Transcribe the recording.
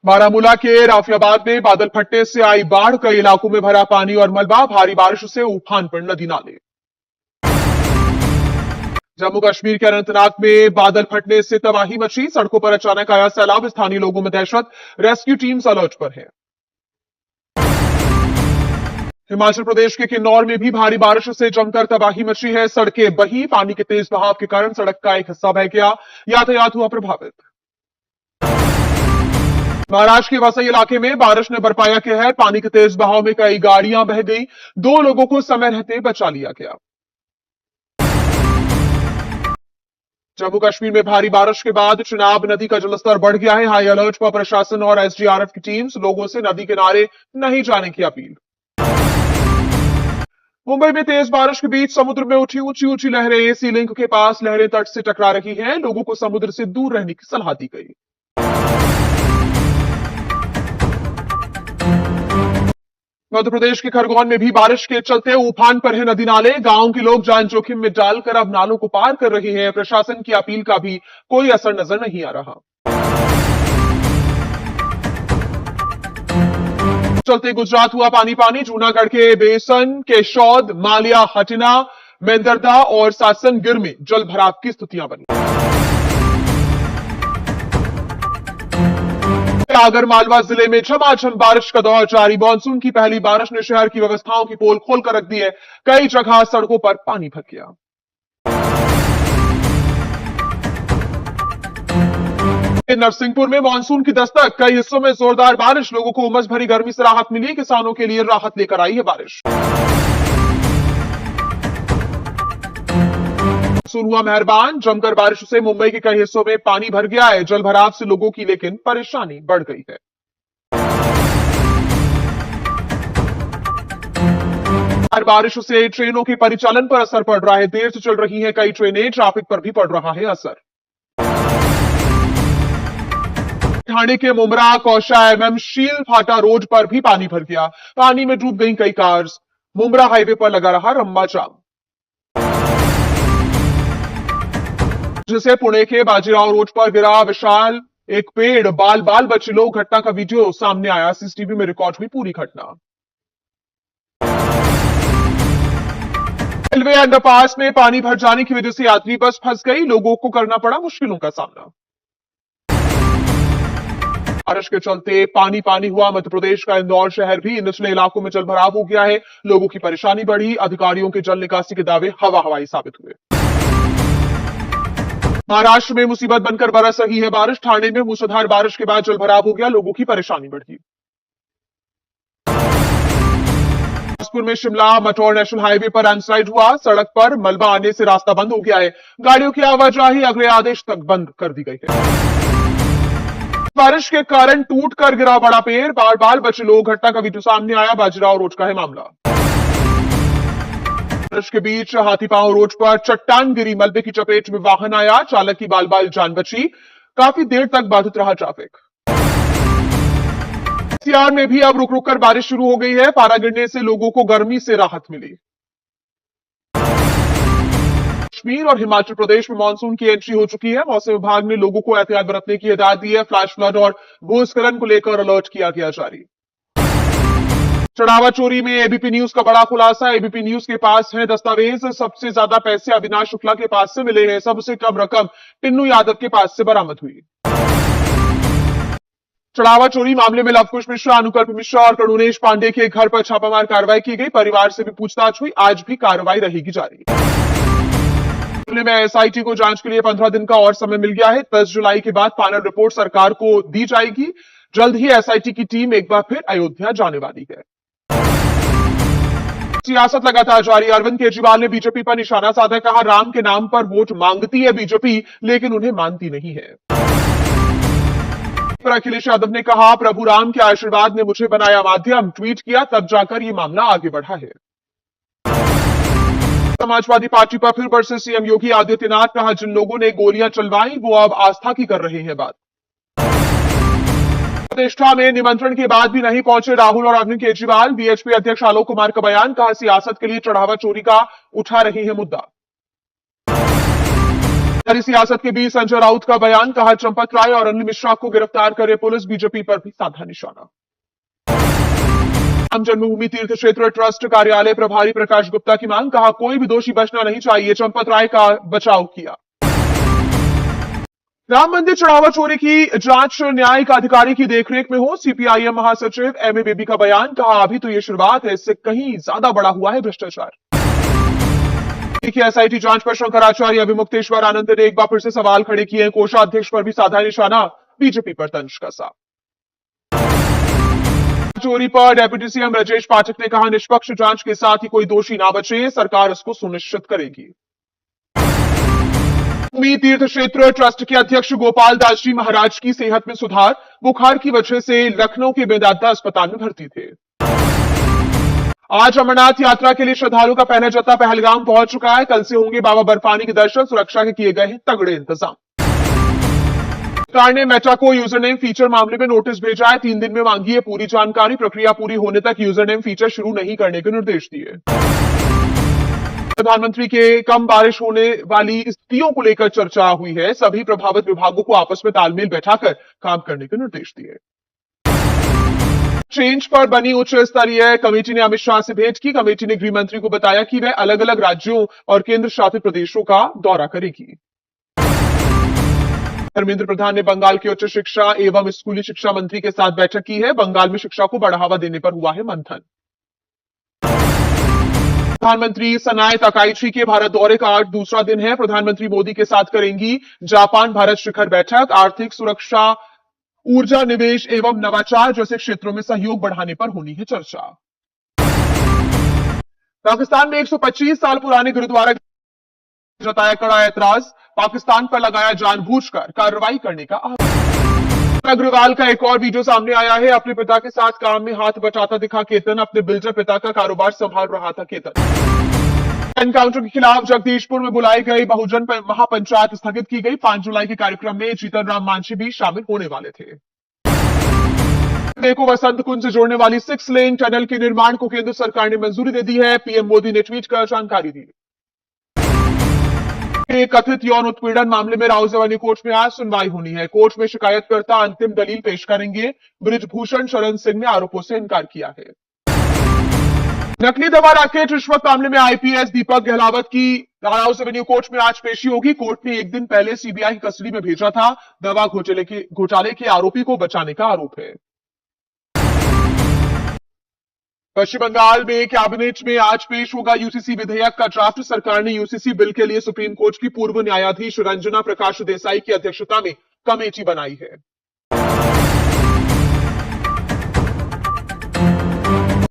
बारामूला के राफियाबाद में बादल फटने से आई बाढ़, कई इलाकों में भरा पानी और मलबा, भारी बारिश से उफान पर नदी नाले। जम्मू कश्मीर के अनंतनाग में बादल फटने से तबाही मची, सड़कों पर अचानक आया सैलाब, स्थानीय लोगों में दहशत, रेस्क्यू टीम्स अलर्ट पर है। हिमाचल प्रदेश के किन्नौर में भी भारी बारिश से जमकर तबाही मची है, सड़कें बही, पानी के तेज बहाव के कारण सड़क का एक हिस्सा बह गया, यातायात हुआ प्रभावित। महाराष्ट्र के वसई इलाके में बारिश ने बरपाया कहर, पानी के तेज बहाव में कई गाड़ियां बह गई, 2 लोगों को समय रहते बचा लिया गया। जम्मू कश्मीर में भारी बारिश के बाद चिनाब नदी का जलस्तर बढ़ गया है, हाई अलर्ट पर प्रशासन और एसडीआरएफ की टीम्स, लोगों से नदी किनारे नहीं जाने की अपील। मुंबई में तेज बारिश के बीच समुद्र में उठी ऊंची ऊंची लहरें, सी लिंक के पास लहरें तट से टकरा रही हैं, लोगों को समुद्र से दूर रहने की सलाह दी गई। मध्य प्रदेश के खरगोन में भी बारिश के चलते उफान पर है नदी नाले, गांव के लोग जान जोखिम में डालकर अब नालों को पार कर रहे हैं, प्रशासन की अपील का भी कोई असर नजर नहीं आ रहा। चलते गुजरात हुआ पानी पानी, जूनागढ़ के बेसन, केशौद, मालिया, हटिना, मेंदरदा और सासनगिर में जल भराव की स्थितियां बनी। आगर मालवा जिले में झमाझम बारिश का दौर जारी, मानसून की पहली बारिश ने शहर की व्यवस्थाओं की पोल खोलकर रख दी है, कई जगह सड़कों पर पानी भर गया। नरसिंहपुर में मानसून की दस्तक, कई हिस्सों में जोरदार बारिश, लोगों को उमस भरी गर्मी से राहत मिली, किसानों के लिए राहत लेकर आई है बारिश। मानसून हुआ मेहरबान, जमकर बारिश से मुंबई के कई हिस्सों में पानी भर गया है, जल भराव से लोगों की लेकिन परेशानी बढ़ गई है। बारिश से ट्रेनों के परिचालन पर असर पड़ रहा है, देर से चल रही हैं कई ट्रेनें, ट्रैफिक पर भी पड़ रहा है असर। ठाणे के मुमरा, कौशा एवं शील फाटा रोड पर भी पानी भर गया, पानी में डूब गई कई कार्स, मुमरा हाईवे पर लगा रहा लंबा जाम। जिसे पुणे के बाजीराव रोड पर गिरा विशाल एक पेड़, बाल बाल बचे लोग, घटना का वीडियो सामने आया, सीसीटीवी में रिकॉर्ड हुई पूरी घटना। रेलवे अंडरपास में पानी भर जाने की वजह से यात्री बस फंस गई, लोगों को करना पड़ा मुश्किलों का सामना। बारिश के चलते पानी पानी हुआ मध्य प्रदेश का इंदौर शहर भी, निचले इलाकों में जलभराव हो गया है, लोगों की परेशानी बढ़ी, अधिकारियों के जल निकासी के दावे हवा हवाई साबित हुए। महाराष्ट्र में मुसीबत बनकर बरस रही है बारिश, ठाणे में मूसलाधार बारिश के बाद जलभराव हो गया, लोगों की परेशानी बढ़ी। बिलासपुर में शिमला मटौर नेशनल हाईवे पर लैंडस्लाइड हुआ, सड़क पर मलबा आने से रास्ता बंद हो गया है, गाड़ियों की आवाजाही अगले आदेश तक बंद कर दी गई है। बारिश के कारण टूट कर गिरा बड़ा पेड़, बाल बाल बचे लोग, घटना का वीडियो सामने आया, बाजीराव रोड का है मामला। बारिश के बीच हाथीपांव रोड पर चट्टान गिरी, मलबे की चपेट में वाहन आया, चालक की बाल बाल जान बची, काफी देर तक बाधित रहा ट्रैफिक। सियार में भी अब रुक रुक कर बारिश शुरू हो गई है, पारा गिरने से लोगों को गर्मी से राहत मिली। कश्मीर और हिमाचल प्रदेश में मानसून की एंट्री हो चुकी है, मौसम विभाग ने लोगों को एहतियात बरतने की हिदायत दी है, फ्लैश फ्लड और भूस्खलन को लेकर अलर्ट किया गया जारी। चढ़ावा चोरी में एबीपी न्यूज का बड़ा खुलासा, एबीपी न्यूज के पास है दस्तावेज, सबसे ज्यादा पैसे अविनाश शुक्ला के पास से मिले हैं, सबसे कम रकम टिन्नू यादव के पास से बरामद हुई। चढ़ावा चोरी मामले में लवकुश मिश्रा, अनुकल्प मिश्रा और करुणेश पांडे के घर पर छापामार कार्रवाई की गई, परिवार से भी पूछताछ हुई, आज भी कार्रवाई रहेगी जारी। मामले में एसआईटी को जांच के लिए 15 दिन का और समय मिल गया है, 10 जुलाई के बाद फाइनल रिपोर्ट सरकार को दी जाएगी, जल्द ही एसआईटी की टीम एक बार फिर अयोध्या जाने वाली है। सियासत लगातार जारी, अरविंद केजरीवाल ने बीजेपी पर निशाना साधा, कहा राम के नाम पर वोट मांगती है बीजेपी लेकिन उन्हें मानती नहीं है। पर अखिलेश यादव ने कहा प्रभु राम के आशीर्वाद ने मुझे बनाया माध्यम, ट्वीट किया तब जाकर यह मामला आगे बढ़ा है। समाजवादी पार्टी पर फिर बरसे सीएम योगी आदित्यनाथ, कहा जिन लोगों ने गोलियां चलवाई वो अब आस्था की कर रहे हैं बात। प्रतिष्ठा में निमंत्रण के बाद भी नहीं पहुंचे राहुल और अरविंद केजरीवाल, बीएचपी अध्यक्ष आलोक कुमार का बयान, कहा सियासत के लिए चढ़ावा चोरी का उठा रहे हैं मुद्दा। हमारी सियासत के बीच संजय राउत का बयान, कहा चंपत राय और अनिल मिश्रा को गिरफ्तार करे पुलिस, बीजेपी पर भी साधा निशाना। राम जन्मभूमि तीर्थ क्षेत्र ट्रस्ट कार्यालय प्रभारी प्रकाश गुप्ता की मांग, कहा कोई भी दोषी बचना नहीं चाहिए, चंपत राय का बचाव किया। राम मंदिर चढ़ावा चोरी की जांच न्यायिक अधिकारी की देखरेख में हो, सीपीआईएम महासचिव एमए बेबी का बयान, कहा अभी तो ये शुरुआत है, इससे कहीं ज्यादा बड़ा हुआ है भ्रष्टाचार। एसआईटी जांच पर शंकराचार्य अभिमुक्तेश्वर आनंद ने एक बार फिर से सवाल खड़े किए, कोषाध्यक्ष पर भी साधा निशाना, बीजेपी पर तंज कसा। चोरी पर डेप्यूटी सीएम ब्रजेश पाठक ने कहा निष्पक्ष जांच के साथ ही कोई दोषी ना बचे, सरकार इसको सुनिश्चित करेगी। तीर्थ क्षेत्र ट्रस्ट के अध्यक्ष गोपाल दास जी महाराज की सेहत में सुधार, बुखार की वजह से लखनऊ के मेदांता अस्पताल में भर्ती थे। आज अमरनाथ यात्रा के लिए श्रद्धालुओं का पहला जत्था पहलगाम पहुंच चुका है, कल से होंगे बाबा बर्फानी के दर्शन, सुरक्षा के किए गए हैं तगड़े इंतजाम। सरकार ने मेटा को यूजरनेम फीचर मामले में नोटिस भेजा है, 3 दिन में मांगी है पूरी जानकारी, प्रक्रिया पूरी होने तक यूजरनेम फीचर शुरू नहीं करने के निर्देश दिए। प्रधानमंत्री के कम बारिश होने वाली स्थितियों को लेकर चर्चा हुई है, सभी प्रभावित विभागों को आपस में तालमेल बैठाकर काम करने के निर्देश दिए। चेंज पर बनी उच्च स्तरीय कमेटी ने अमित शाह से भेंट की, कमेटी ने गृह मंत्री को बताया कि वह अलग अलग राज्यों और केंद्र शासित प्रदेशों का दौरा करेगी। धर्मेंद्र प्रधान ने बंगाल के उच्च शिक्षा एवं स्कूली शिक्षा मंत्री के साथ बैठक की है, बंगाल में शिक्षा को बढ़ावा देने पर हुआ है मंथन। प्रधानमंत्री सनाए ताकाइची के भारत दौरे का आज दूसरा दिन है, प्रधानमंत्री मोदी के साथ करेंगी जापान भारत शिखर बैठक, आर्थिक सुरक्षा, ऊर्जा, निवेश एवं नवाचार जैसे क्षेत्रों में सहयोग बढ़ाने पर होनी है चर्चा। पाकिस्तान में 125 साल पुराने गुरुद्वारा जताया कड़ा ऐतराज, पाकिस्तान पर लगाया जानबूझकर कार्रवाई करने का आरोप। अग्रवाल का एक और वीडियो सामने आया है, अपने पिता के साथ काम में हाथ बटाता दिखा केतन, अपने बिल्डर पिता का कारोबार संभाल रहा था केतन। एनकाउंटर के खिलाफ जगदीशपुर में बुलाई गई बहुजन महापंचायत स्थगित की गई, 5 जुलाई के कार्यक्रम में जीतन राम मांझी भी शामिल होने वाले थे। को वसंत कुंज से जोड़ने वाली 6 लेन टनल के निर्माण को केंद्र सरकार ने मंजूरी दे दी है, पीएम मोदी ने ट्वीट कर जानकारी दी। कथित यौन उत्पीड़न मामले में राउजेवानी कोर्ट में आज सुनवाई होनी है, कोर्ट में शिकायतकर्ता अंतिम दलील पेश करेंगे, बृजभूषण शरण सिंह ने आरोपों से इनकार किया है। नकली दवा रैकेट रिश्वत मामले में आईपीएस दीपक गहलावत की राउजेवानी कोर्ट में आज पेशी होगी, कोर्ट ने एक दिन पहले सीबीआई की कस्टडी में भेजा था, दवा घोटाले के आरोपी को बचाने का आरोप है। पश्चिम बंगाल में कैबिनेट में आज पेश होगा यूसीसी विधेयक का ड्राफ्ट, सरकार ने यूसीसी बिल के लिए सुप्रीम कोर्ट की पूर्व न्यायाधीश रंजना प्रकाश देसाई की अध्यक्षता में कमेटी बनाई है।